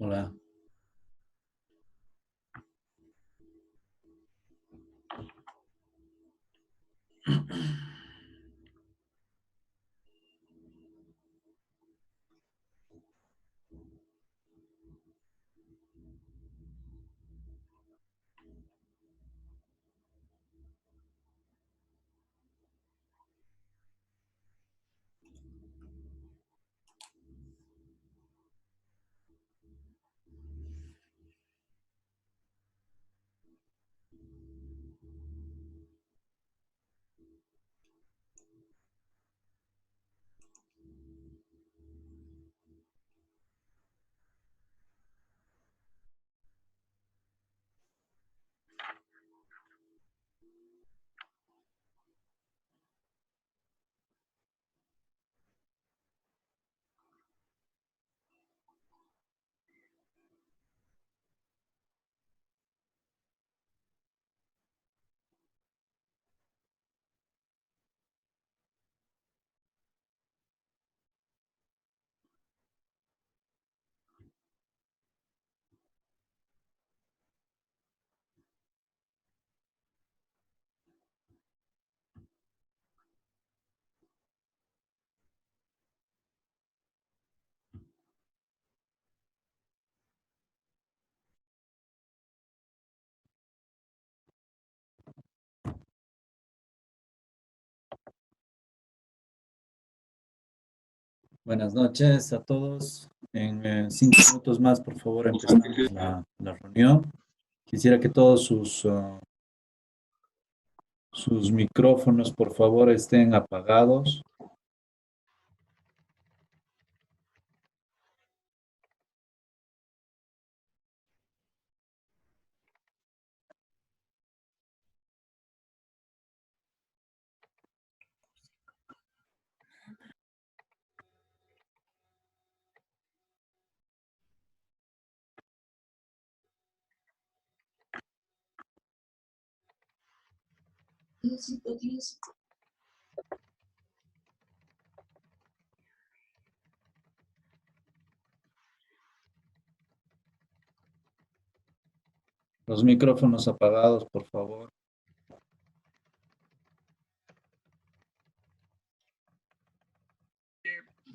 Hola. Buenas noches a todos. En 5 minutos más, por favor, empezamos la reunión. Quisiera que todos sus micrófonos, por favor, estén apagados. Los micrófonos apagados, por favor.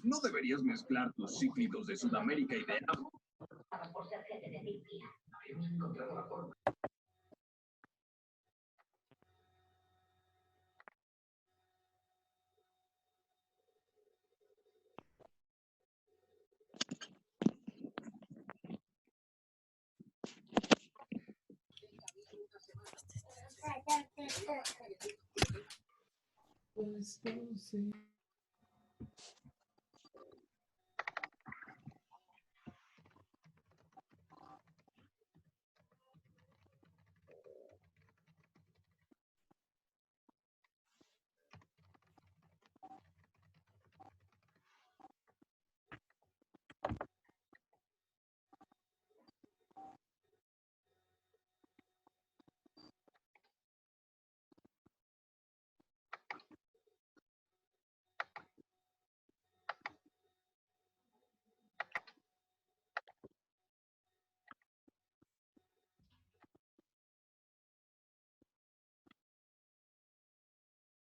No deberías mezclar tus cíclidos de Sudamérica y de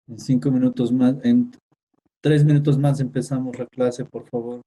En 5 minutos más, en 3 minutos más empezamos la clase, por favor.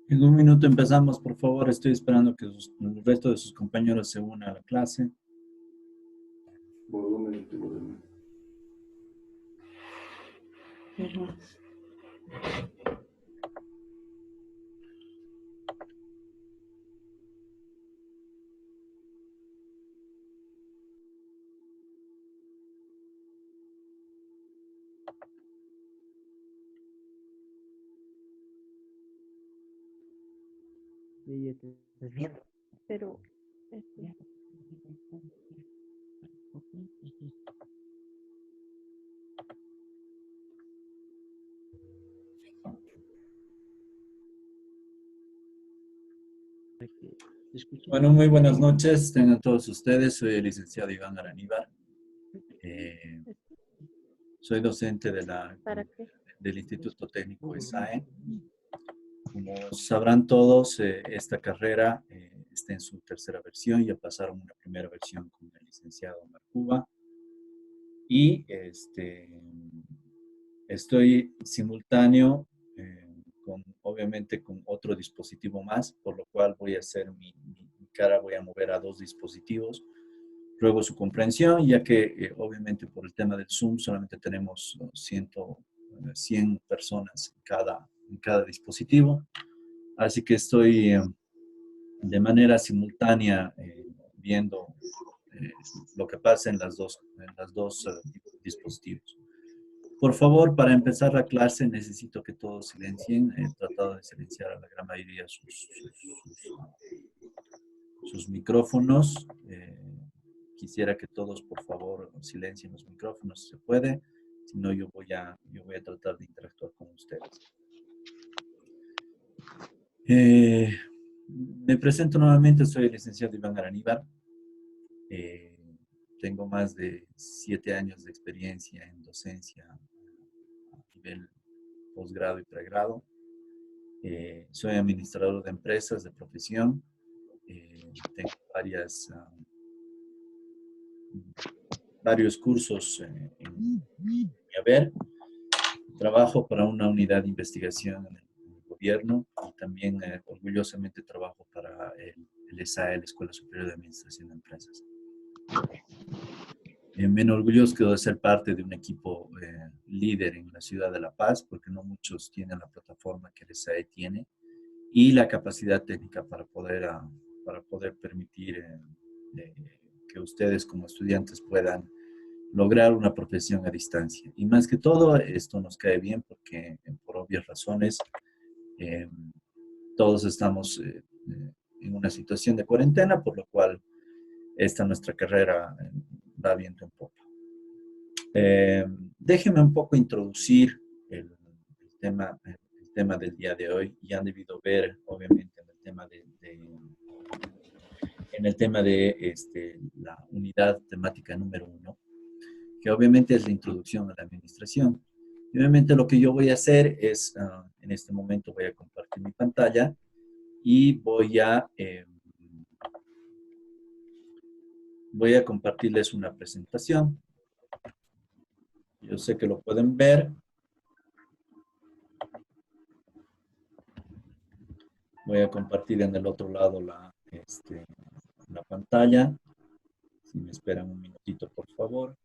En un minuto empezamos, por favor. Estoy esperando que el resto de sus compañeros se unan a la clase. Y te estás viendo. Pero Te escucho. Bueno, muy buenas noches. Tengan todos ustedes. Soy el licenciado Iván Araníbar. Soy docente ¿para qué? del Instituto Técnico ESAE. Como sabrán todos, esta carrera está en su tercera versión. Ya pasaron una primera versión con el licenciado Omar Cuba. Y estoy simultáneo, obviamente con otro dispositivo más, por lo cual voy a hacer mi cara, voy a mover a dos dispositivos. Ruego su comprensión, ya que obviamente por el tema del Zoom solamente tenemos 100 personas en cada dispositivo. Así que estoy de manera simultánea viendo lo que pasa en las dos dispositivos. Por favor, para empezar la clase necesito que todos silencien. He tratado de silenciar a la gran mayoría sus micrófonos. Quisiera que todos, por favor, silencien los micrófonos si se puede. Si no, yo voy a tratar de interactuar con ustedes. Me presento nuevamente, soy el licenciado Iván Araníbar. Tengo más de 7 años de experiencia en docencia a nivel posgrado y pregrado. Soy administrador de empresas de profesión. Tengo varios cursos en mi haber. Trabajo para una unidad de investigación en el gobierno y también orgullosamente trabajo para el ESAE, la Escuela Superior de Administración de Empresas. Me enorgullezco de ser parte de un equipo líder en la ciudad de La Paz, porque no muchos tienen la plataforma que el ESAE tiene y la capacidad técnica para poder permitir que ustedes como estudiantes puedan lograr una profesión a distancia. Y más que todo, esto nos cae bien porque por obvias razones todos estamos en una situación de cuarentena, por lo cual nuestra carrera va viento en popa. Déjenme un poco introducir el tema del día de hoy. Ya han debido ver, obviamente, en el tema de la unidad temática número 1, que obviamente es la introducción a la administración. Y obviamente lo que yo voy a hacer es, en este momento voy a compartir mi pantalla y voy a compartirles una presentación. Yo sé que lo pueden ver. Voy a compartir en el otro lado la pantalla. Si me esperan un minutito, por favor.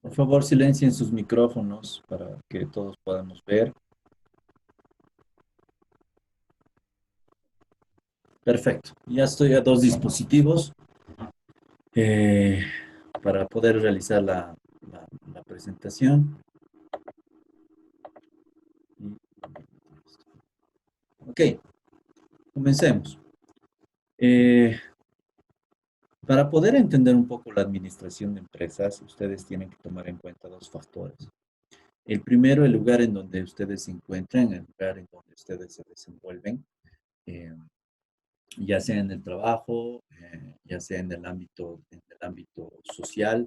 Por favor, silencien sus micrófonos para que todos podamos ver. Perfecto. Ya estoy a dos dispositivos eh, para poder realizar la presentación. Ok, comencemos. Eh, para poder entender un poco la administración de empresas, ustedes tienen que tomar en cuenta dos factores. El primero, el lugar en donde ustedes se encuentran, el lugar en donde ustedes se desenvuelven, eh, ya sea en el trabajo, ya sea en el ámbito social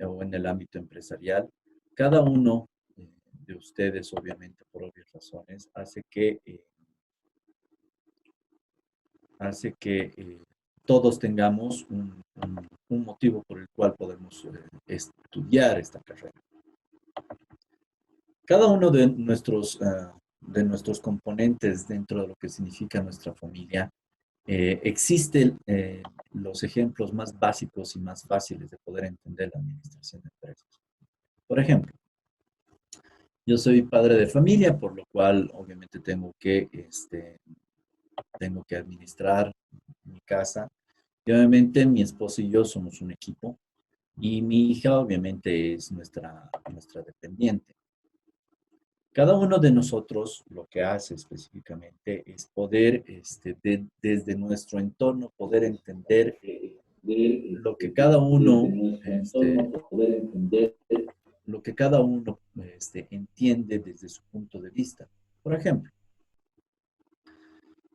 o en el ámbito empresarial. Cada uno de ustedes, obviamente, por obvias razones, hace que todos tengamos un motivo por el cual podemos estudiar esta carrera. Cada uno de nuestros componentes dentro de lo que significa nuestra familia, existen los ejemplos más básicos y más fáciles de poder entender la administración de empresas. Por ejemplo, yo soy padre de familia, por lo cual obviamente tengo que administrar mi casa. Y obviamente mi esposo y yo somos un equipo y mi hija obviamente es nuestra dependiente. Cada uno de nosotros lo que hace específicamente es poder, desde nuestro entorno, poder entender lo que cada uno, lo que cada uno entiende desde su punto de vista. Por ejemplo,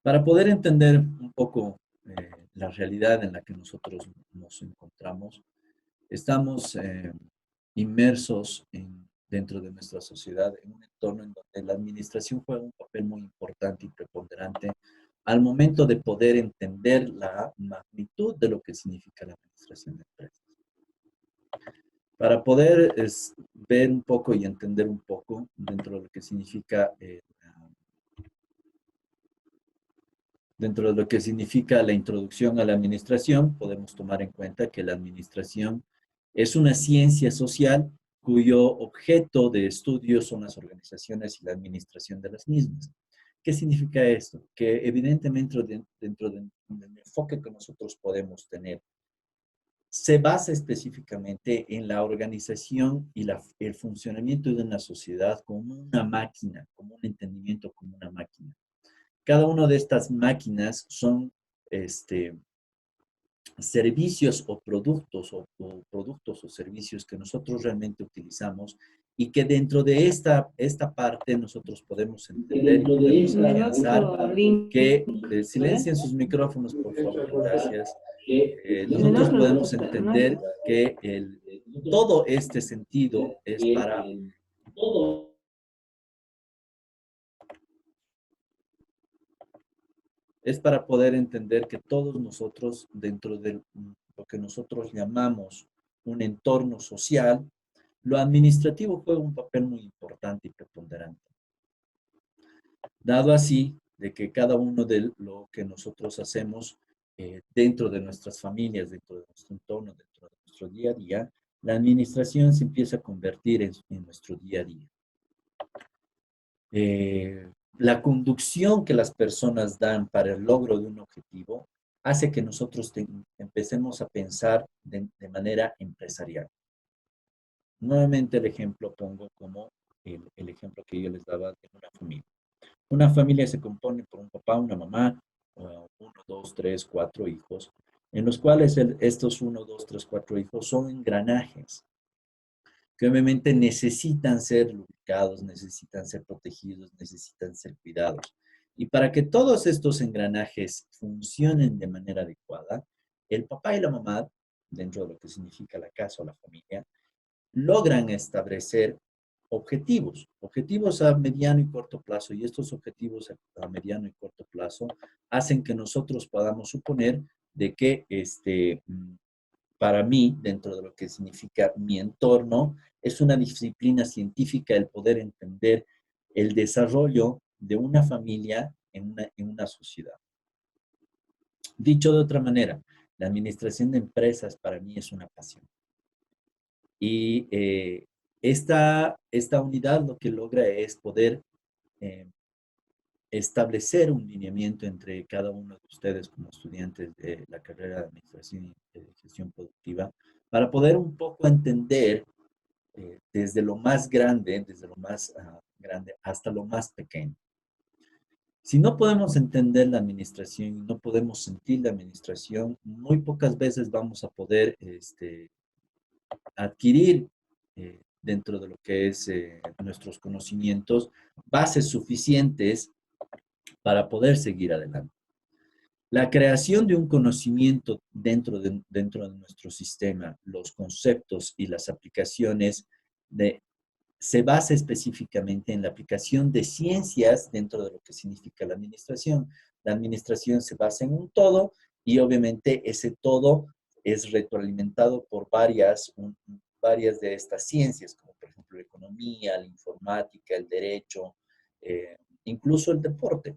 para poder entender un poco la realidad en la que nosotros nos encontramos, estamos inmersos dentro de nuestra sociedad en un entorno en donde la administración juega un papel muy importante y preponderante al momento de poder entender la magnitud de lo que significa la administración de empresas. Para poder ver un poco y entender un poco dentro de lo que significa dentro de lo que significa la introducción a la administración, podemos tomar en cuenta que la administración es una ciencia social cuyo objeto de estudio son las organizaciones y la administración de las mismas. ¿Qué significa esto? Que evidentemente dentro del enfoque que nosotros podemos tener, se basa específicamente en la organización y el funcionamiento de una sociedad como una máquina, como un entendimiento como una máquina. Cada una de estas máquinas son este, servicios o productos o servicios que nosotros realmente utilizamos y que dentro de esta parte nosotros podemos entender y podemos afianzar que silencien sus micrófonos, por favor, gracias. Nosotros podemos entender que todo este sentido es para poder entender que todos nosotros, dentro de lo que nosotros llamamos un entorno social, lo administrativo juega un papel muy importante y preponderante. Dado así, de que cada uno de lo que nosotros hacemos dentro de nuestras familias, dentro de nuestro entorno, dentro de nuestro día a día, la administración se empieza a convertir en nuestro día a día. La conducción que las personas dan para el logro de un objetivo hace que nosotros empecemos a pensar de manera empresarial. Nuevamente el ejemplo pongo como el ejemplo que yo les daba de una familia. Una familia se compone por un papá, una mamá, uno, dos, tres, cuatro hijos, en los cuales estos uno, dos, tres, cuatro hijos son engranajes que obviamente necesitan ser lubricados, necesitan ser protegidos, necesitan ser cuidados. Y para que todos estos engranajes funcionen de manera adecuada, el papá y la mamá, dentro de lo que significa la casa o la familia, logran establecer objetivos a mediano y corto plazo, y estos objetivos a mediano y corto plazo hacen que nosotros podamos suponer de que para mí, dentro de lo que significa mi entorno, es una disciplina científica el poder entender el desarrollo de una familia en una sociedad. Dicho de otra manera, la administración de empresas para mí es una pasión. Y esta unidad lo que logra es poder eh, establecer un lineamiento entre cada uno de ustedes como estudiantes de la carrera de Administración y Gestión Productiva para poder un poco entender desde lo más grande, desde lo más grande hasta lo más pequeño. Si no podemos entender la administración y no podemos sentir la administración, muy pocas veces vamos a poder adquirir dentro de lo que es nuestros conocimientos bases suficientes para poder seguir adelante. La creación de un conocimiento dentro de nuestro sistema, los conceptos y las aplicaciones se basa específicamente en la aplicación de ciencias dentro de lo que significa la administración. La administración se basa en un todo y obviamente ese todo es retroalimentado por varias de estas ciencias, como por ejemplo la economía, la informática, el derecho, incluso el deporte.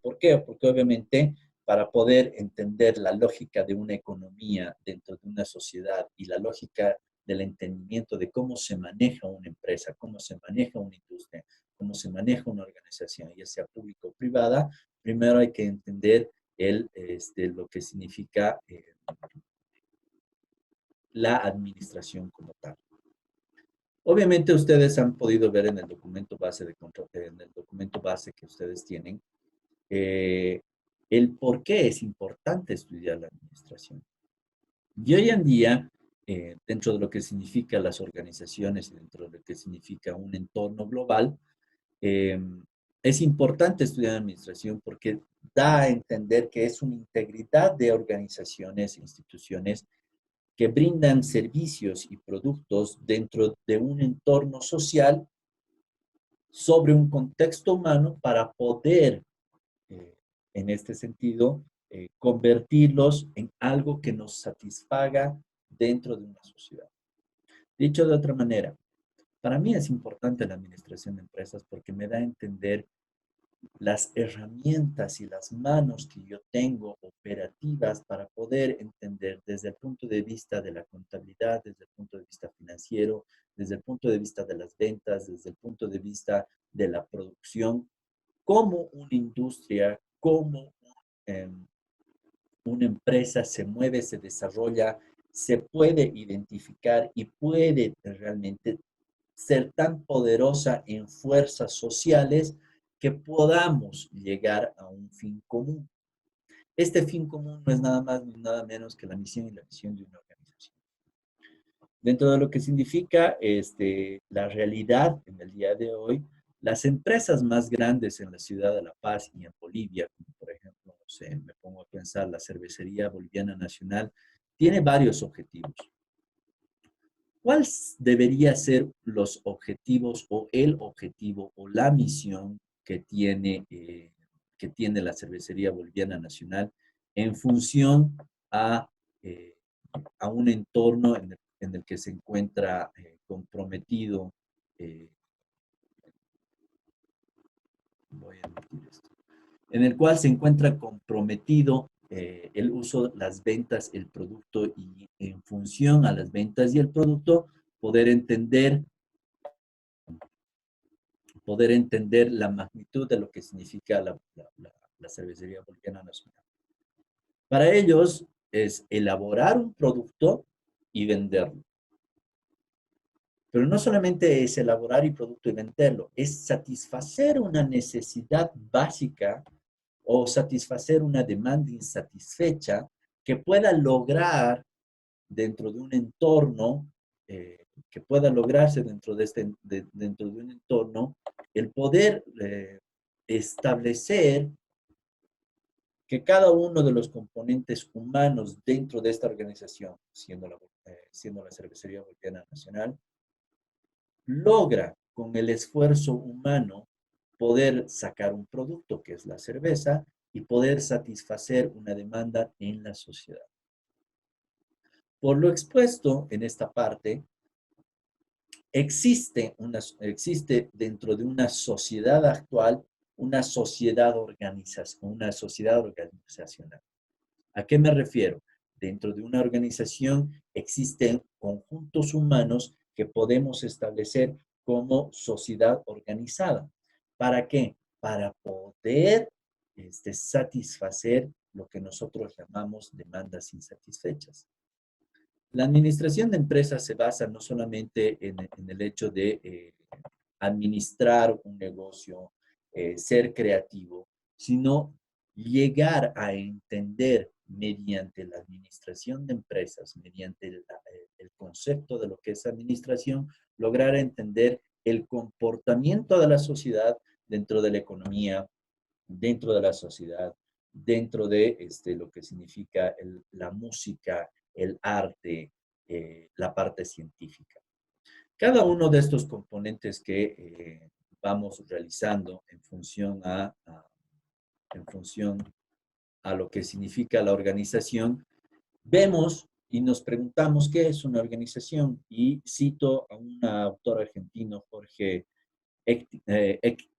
¿Por qué? Porque obviamente para poder entender la lógica de una economía dentro de una sociedad y la lógica del entendimiento de cómo se maneja una empresa, cómo se maneja una industria, cómo se maneja una organización, ya sea pública o privada, primero hay que entender lo que significa la administración como tal. Obviamente ustedes han podido ver en el documento base, en el documento base que ustedes tienen, eh, el por qué es importante estudiar la administración. Y hoy en día, dentro de lo que significa las organizaciones y dentro de lo que significa un entorno global, eh, es importante estudiar administración porque da a entender que es una integridad de organizaciones e instituciones que brindan servicios y productos dentro de un entorno social sobre un contexto humano para poder en este sentido, convertirlos en algo que nos satisfaga dentro de una sociedad. Dicho de otra manera, para mí es importante la administración de empresas porque me da a entender las herramientas y las manos que yo tengo operativas para poder entender desde el punto de vista de la contabilidad, desde el punto de vista financiero, desde el punto de vista de las ventas, desde el punto de vista de la producción, cómo una industria, cómo eh, una empresa se mueve, se desarrolla, se puede identificar y puede realmente ser tan poderosa en fuerzas sociales que podamos llegar a un fin común. Este fin común no es nada más ni nada menos que la misión y la visión de una organización. Dentro de lo que significa la realidad en el día de hoy, las empresas más grandes en la ciudad de La Paz y en Bolivia, como por ejemplo, no sé, me pongo a pensar, la Cervecería Boliviana Nacional, tiene varios objetivos. ¿Cuáles debería ser los objetivos o el objetivo o la misión que tiene la Cervecería Boliviana Nacional en función a, eh, a un entorno en el que se encuentra comprometido? eh, Voy a emitir esto, en el cual se encuentra comprometido el uso, las ventas, el producto y en función a las ventas y el producto poder entender la magnitud de lo que significa la cervecería boliviana nacional. Para ellos es elaborar un producto y venderlo. Pero no solamente es elaborar el producto y venderlo, es satisfacer una necesidad básica o satisfacer una demanda insatisfecha que pueda lograr dentro de un entorno, que pueda lograrse dentro de un entorno, el poder establecer que cada uno de los componentes humanos dentro de esta organización, siendo la Cervecería Boliviana Nacional, logra con el esfuerzo humano poder sacar un producto que es la cerveza y poder satisfacer una demanda en la sociedad. Por lo expuesto en esta parte, existe dentro de una sociedad actual una sociedad organizacional. ¿A qué me refiero? dentro de una organización existen conjuntos humanos que podemos establecer como sociedad organizada. ¿Para qué? Para poder satisfacer lo que nosotros llamamos demandas insatisfechas. La administración de empresas se basa no solamente en el hecho de administrar un negocio, ser creativo, sino llegar a entender mediante la administración de empresas, mediante el concepto de lo que es administración, lograr entender el comportamiento de la sociedad dentro de la economía, dentro de la sociedad, dentro de lo que significa la música, el arte, la parte científica. Cada uno de estos componentes que vamos realizando en función a lo que significa la organización, vemos y nos preguntamos qué es una organización. Y cito a un autor argentino, Jorge Ectin,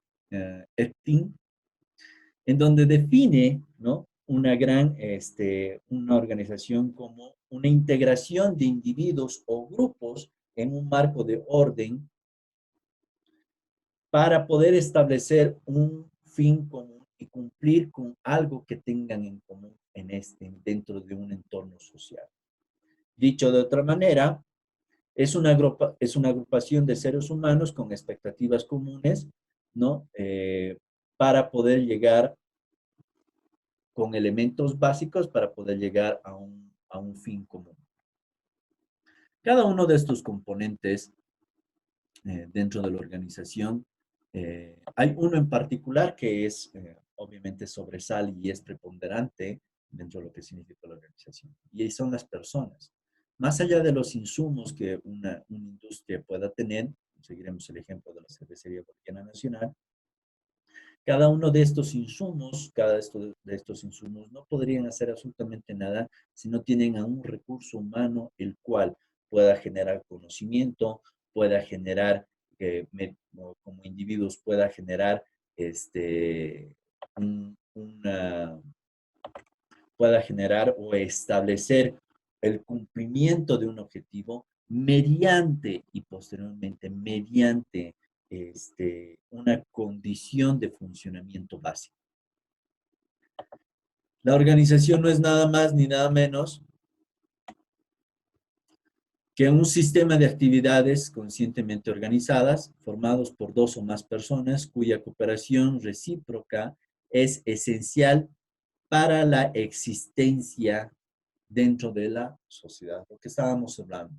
en donde define, ¿no?, una organización como una integración de individuos o grupos en un marco de orden para poder establecer un fin común y cumplir con algo que tengan en común dentro de un entorno social. Dicho de otra manera, es una agrupación de seres humanos con expectativas comunes, ¿no? Para poder llegar con elementos básicos para poder llegar a un fin común. Cada uno de estos componentes dentro de la organización, hay uno en particular que es, obviamente, sobresale y es preponderante dentro de lo que significa la organización, y son las personas. Más allá de los insumos que una industria pueda tener, seguiremos el ejemplo de la Cervecería Boliviana Nacional, cada uno de estos insumos, de estos insumos no podrían hacer absolutamente nada si no tienen a un recurso humano el cual pueda generar conocimiento, pueda generar, como individuos, pueda generar una, pueda generar o establecer el cumplimiento de un objetivo mediante y posteriormente mediante una condición de funcionamiento básico. La organización no es nada más ni nada menos que un sistema de actividades conscientemente organizadas, formados por dos o más personas, cuya cooperación recíproca es esencial para la existencia dentro de la sociedad, lo que estábamos hablando.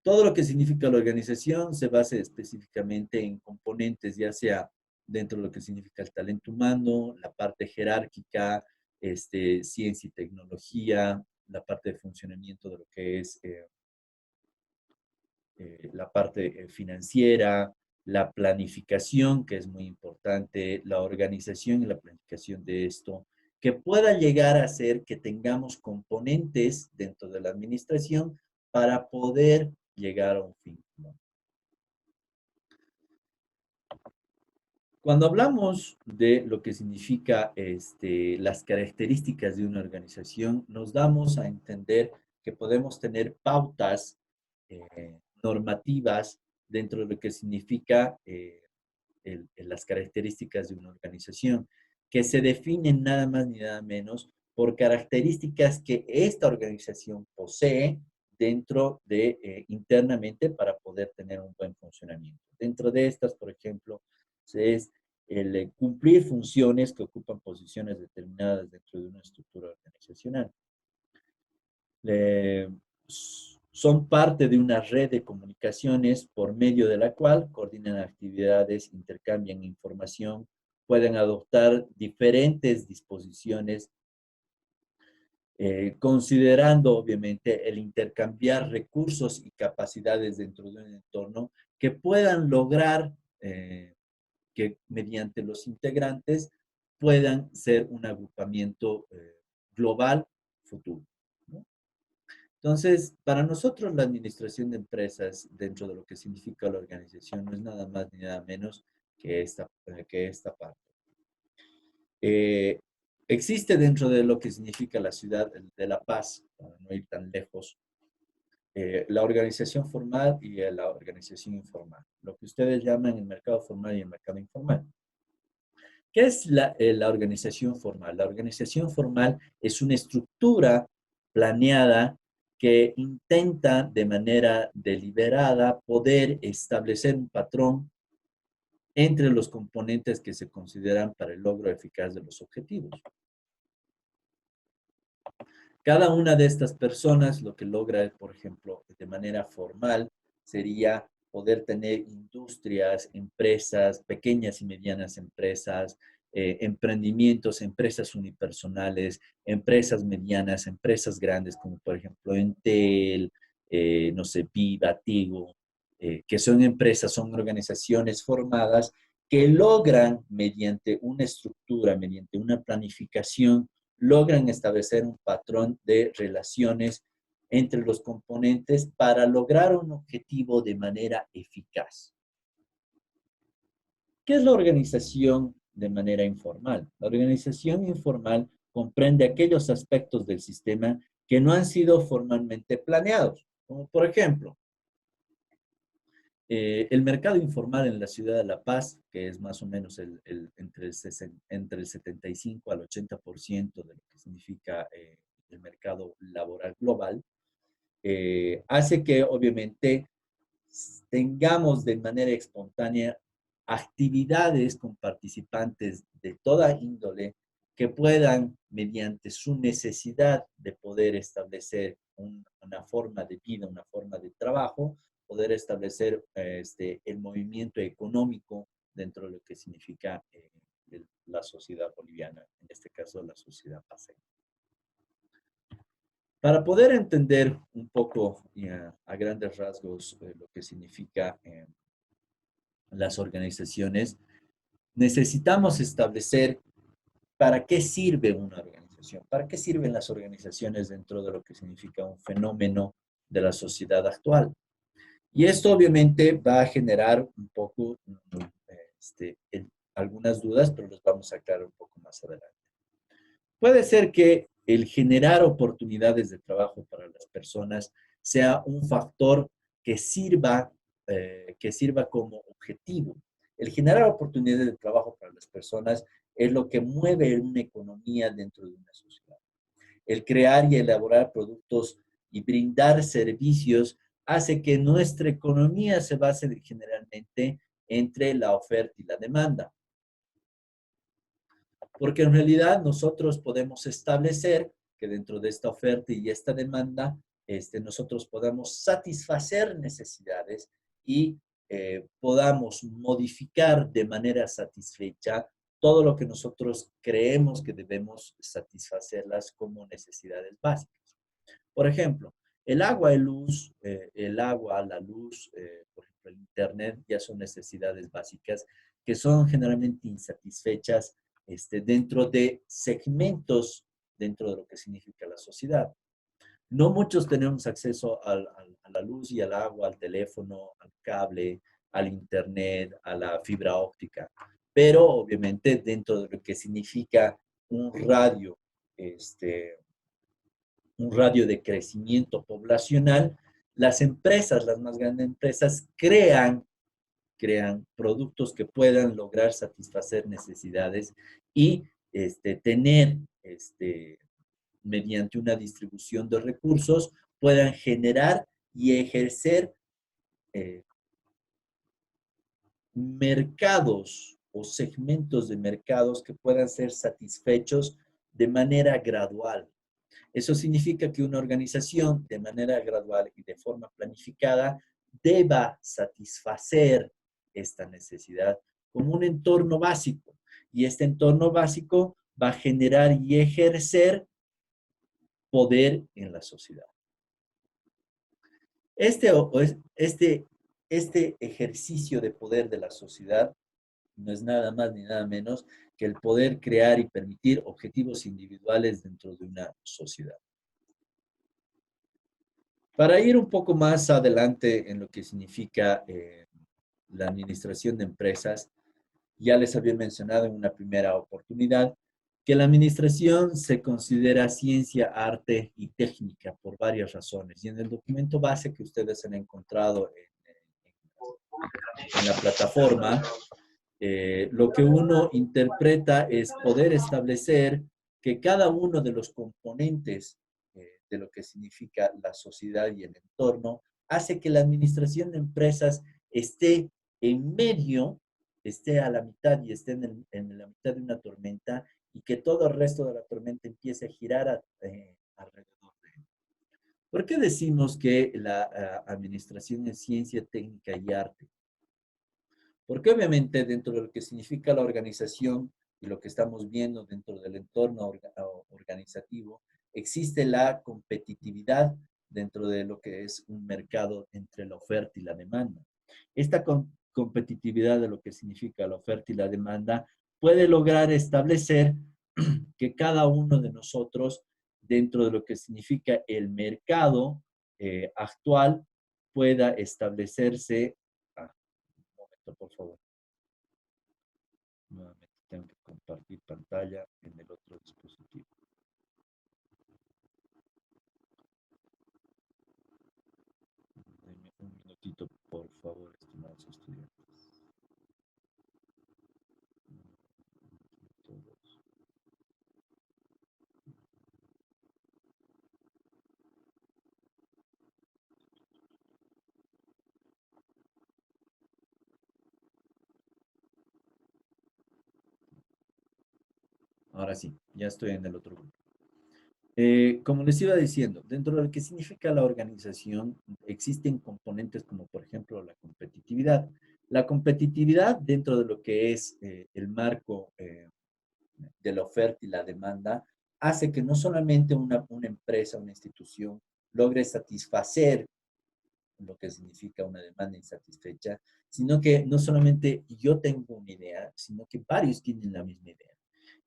Todo lo que significa la organización se basa específicamente en componentes, ya sea dentro de lo que significa el talento humano, la parte jerárquica, ciencia y tecnología, la parte de funcionamiento de lo que es la parte financiera, la planificación, que es muy importante, la organización y la planificación de esto, que pueda llegar a ser que tengamos componentes dentro de la administración para poder llegar a un fin común. Cuando hablamos de lo que significa las características de una organización, nos damos a entender que podemos tener pautas normativas dentro de lo que significa las características de una organización, que se definen nada más ni nada menos por características que esta organización posee dentro de internamente para poder tener un buen funcionamiento. Dentro de estas, por ejemplo, es el cumplir funciones que ocupan posiciones determinadas dentro de una estructura organizacional. Son parte de una red de comunicaciones por medio de la cual coordinan actividades, intercambian información, pueden adoptar diferentes disposiciones, considerando obviamente el intercambiar recursos y capacidades dentro de un entorno que puedan lograr que mediante los integrantes puedan ser un agrupamiento global futuro, ¿no? Entonces, para nosotros la administración de empresas dentro de lo que significa la organización no es nada más ni nada menos que esta parte. Existe dentro de lo que significa la ciudad de La Paz, para no ir tan lejos, la organización formal y la organización informal, lo que ustedes llaman el mercado formal y el mercado informal. ¿Qué es la organización formal? La organización formal es una estructura planeada que intenta de manera deliberada poder establecer un patrón entre los componentes que se consideran para el logro eficaz de los objetivos. Cada una de estas personas lo que logra, por ejemplo, de manera formal, sería poder tener industrias, empresas, pequeñas y medianas empresas, emprendimientos, empresas unipersonales, empresas medianas, empresas grandes, como por ejemplo Entel, no sé, Viva, Tigo, que son empresas, son organizaciones formadas que logran mediante una estructura, mediante una planificación, logran establecer un patrón de relaciones entre los componentes para lograr un objetivo de manera eficaz. ¿Qué es la organización de manera informal? La organización informal comprende aquellos aspectos del sistema que no han sido formalmente planeados, como por ejemplo, el mercado informal en la ciudad de La Paz, que es más o menos entre el 75 al 80% de lo que significa el mercado laboral global, hace que obviamente tengamos de manera espontánea actividades con participantes de toda índole que puedan, mediante su necesidad de poder establecer una forma de vida, una forma de trabajo, poder establecer el movimiento económico dentro de lo que significa la sociedad boliviana, en este caso la sociedad paceña. Para poder entender un poco a grandes rasgos lo que significa las organizaciones, necesitamos establecer para qué sirve una organización, para qué sirven las organizaciones dentro de lo que significa un fenómeno de la sociedad actual. Y esto obviamente va a generar un poco algunas dudas, pero los vamos a aclarar un poco más adelante. Puede ser que el generar oportunidades de trabajo para las personas sea un factor que sirva como objetivo. El generar oportunidades de trabajo para las personas es lo que mueve una economía dentro de una sociedad. El crear y elaborar productos y brindar servicios hace que nuestra economía se base generalmente entre la oferta y la demanda. Porque en realidad nosotros podemos establecer que dentro de esta oferta y esta demanda, nosotros podamos satisfacer necesidades y podamos modificar de manera satisfecha todo lo que nosotros creemos que debemos satisfacerlas como necesidades básicas. Por ejemplo, el agua, la luz, por ejemplo, el internet ya son necesidades básicas que son generalmente insatisfechas dentro de segmentos dentro de lo que significa la sociedad. No muchos tenemos acceso a la luz y al agua, al teléfono, al cable, al internet, a la fibra óptica, pero obviamente dentro de lo que significa un radio, un radio de crecimiento poblacional, las empresas, las más grandes empresas, crean productos que puedan lograr satisfacer necesidades y tener, mediante una distribución de recursos, puedan generar y ejercer eh, mercados o segmentos de mercados que puedan ser satisfechos de manera gradual. Eso significa que una organización de manera gradual y de forma planificada deba satisfacer esta necesidad como un entorno básico. Y este entorno básico va a generar y ejercer poder en la sociedad. Este ejercicio de poder de la sociedad no es nada más ni nada menos que el poder crear y permitir objetivos individuales dentro de una sociedad. Para ir un poco más adelante en lo que significa la administración de empresas, ya les había mencionado en una primera oportunidad Que la administración se considera ciencia, arte y técnica por varias razones. Y en el documento base que ustedes han encontrado en la plataforma, lo que uno interpreta es poder establecer que cada uno de los componentes de lo que significa la sociedad y el entorno hace que la administración de empresas esté en medio, esté a la mitad y esté en la mitad de una tormenta y que todo el resto de la tormenta empiece a girar alrededor de él. ¿Por qué decimos que la administración es ciencia, técnica y arte? Porque obviamente dentro de lo que significa la organización y lo que estamos viendo dentro del entorno organizativo, existe la competitividad dentro de lo que es un mercado entre la oferta y la demanda. Esta competitividad de lo que significa la oferta y la demanda puede lograr establecer que cada uno de nosotros, dentro de lo que significa el mercado actual, pueda establecerse. Un momento, por favor. Nuevamente tengo que compartir pantalla en el otro dispositivo. Denme un minutito, por favor, estimados estudiantes. Ahora sí, ya estoy en el otro grupo. Como les iba diciendo, dentro de lo que significa la organización, existen componentes como, por ejemplo, la competitividad. La competitividad dentro de lo que es el marco de la oferta y la demanda hace que no solamente una empresa, una institución, logre satisfacer lo que significa una demanda insatisfecha, sino que no solamente yo tengo una idea, sino que varios tienen la misma idea.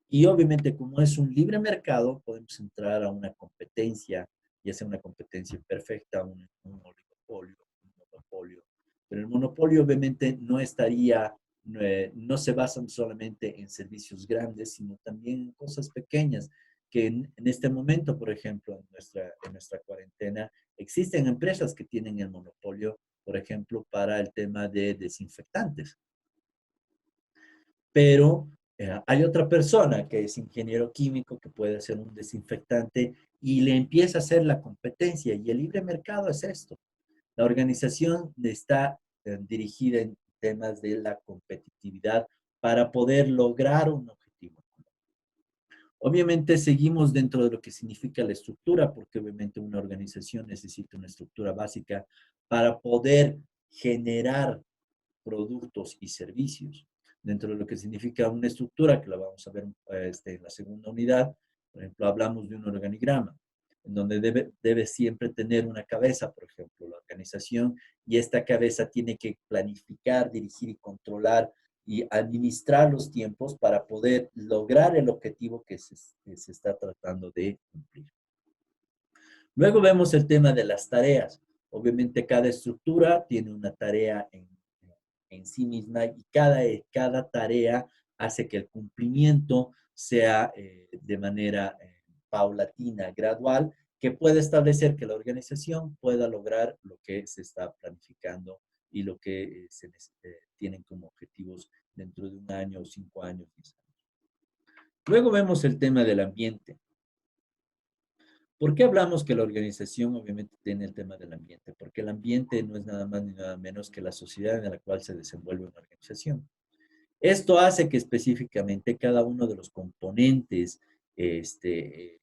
Y obviamente, como es un libre mercado, podemos entrar a una competencia, ya sea una competencia perfecta, un oligopolio, un monopolio. Pero el monopolio obviamente no estaría, no se basan solamente en servicios grandes, sino también en cosas pequeñas, que en este momento, por ejemplo, en nuestra cuarentena, existen empresas que tienen el monopolio, por ejemplo, para el tema de desinfectantes. Pero hay otra persona que es ingeniero químico que puede hacer un desinfectante y le empieza a hacer la competencia. Y el libre mercado es esto. La organización está dirigida en temas de la competitividad para poder lograr un objetivo. Obviamente seguimos dentro de lo que significa la estructura, porque obviamente una organización necesita una estructura básica para poder generar productos y servicios. Dentro de lo que significa una estructura, que la vamos a ver en la segunda unidad, por ejemplo, hablamos de un organigrama, en donde debe siempre tener una cabeza, por ejemplo, la organización, y esta cabeza tiene que planificar, dirigir y controlar y administrar los tiempos para poder lograr el objetivo que se está tratando de cumplir. Luego vemos el tema de las tareas. Obviamente cada estructura tiene una tarea en sí misma y cada tarea hace que el cumplimiento sea de manera paulatina, gradual, que pueda establecer que la organización pueda lograr lo que se está planificando y lo que tienen como objetivos dentro de un año, 5 años, 10 años. Luego vemos el tema del ambiente. ¿Por qué hablamos que la organización obviamente tiene el tema del ambiente? Porque el ambiente no es nada más ni nada menos que la sociedad en la cual se desenvuelve una organización. Esto hace que específicamente cada uno de los componentes de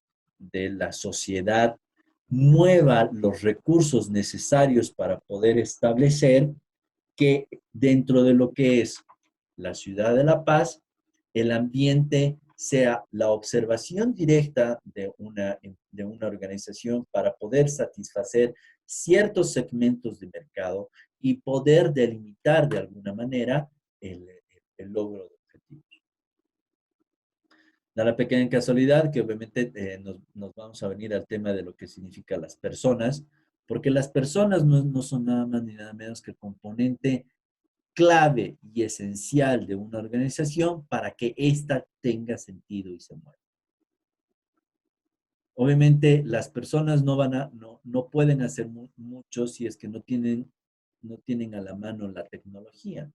la sociedad mueva los recursos necesarios para poder establecer que dentro de lo que es la ciudad de La Paz, el ambiente sea la observación directa de una organización para poder satisfacer ciertos segmentos de mercado y poder delimitar de alguna manera el logro de objetivos. Da la pequeña casualidad que obviamente nos vamos a venir al tema de lo que significa las personas, porque las personas no son nada más ni nada menos que el componente clave y esencial de una organización para que ésta tenga sentido y se mueva. Obviamente las personas no pueden hacer mucho si es que no tienen a la mano la tecnología.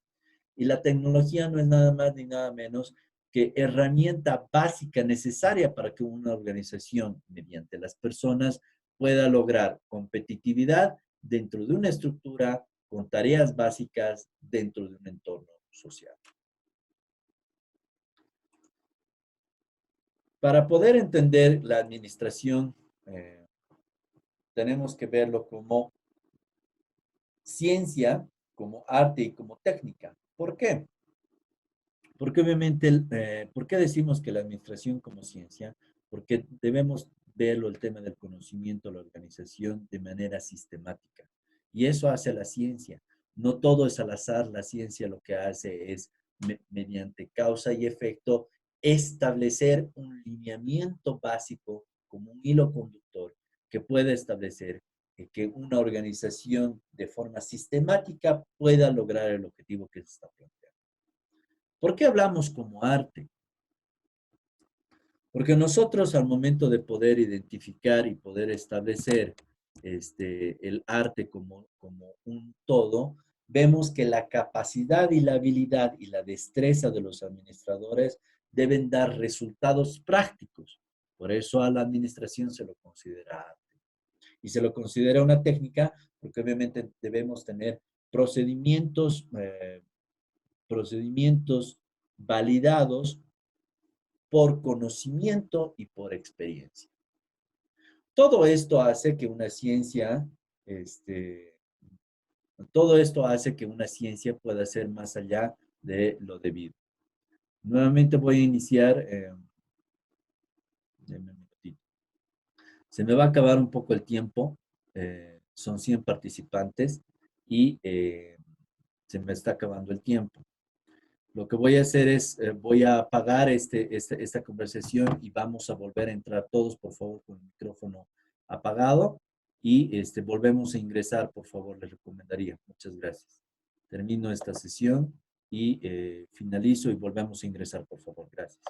Y la tecnología no es nada más ni nada menos que herramienta básica necesaria para que una organización, mediante las personas, pueda lograr competitividad dentro de una estructura con tareas básicas dentro de un entorno social. Para poder entender la administración, eh, tenemos que verlo como ciencia, como arte y como técnica. ¿Por qué? Porque obviamente, ¿por qué decimos que la administración como ciencia? Porque debemos verlo el tema del conocimiento, la organización de manera sistemática. Y eso hace la ciencia. No todo es al azar, la ciencia lo que hace es, mediante causa y efecto, establecer un lineamiento básico como un hilo conductor que pueda establecer que una organización de forma sistemática pueda lograr el objetivo que se está planteando. ¿Por qué hablamos como arte? Porque nosotros al momento de poder identificar y poder establecer el arte como un todo, vemos que la capacidad y la habilidad y la destreza de los administradores deben dar resultados prácticos. Por eso a la administración se lo considera arte. Y se lo considera una técnica porque obviamente debemos tener procedimientos validados por conocimiento y por experiencia. Todo esto hace que una ciencia, este, todo esto hace que una ciencia pueda ser más allá de lo debido. Nuevamente voy a iniciar, se me va a acabar un poco el tiempo, son 100 participantes y se me está acabando el tiempo. Lo que voy a hacer es, voy a apagar esta conversación y vamos a volver a entrar todos, por favor, con el micrófono apagado y volvemos a ingresar, por favor, les recomendaría. Muchas gracias. Termino esta sesión y finalizo y volvemos a ingresar, por favor. Gracias.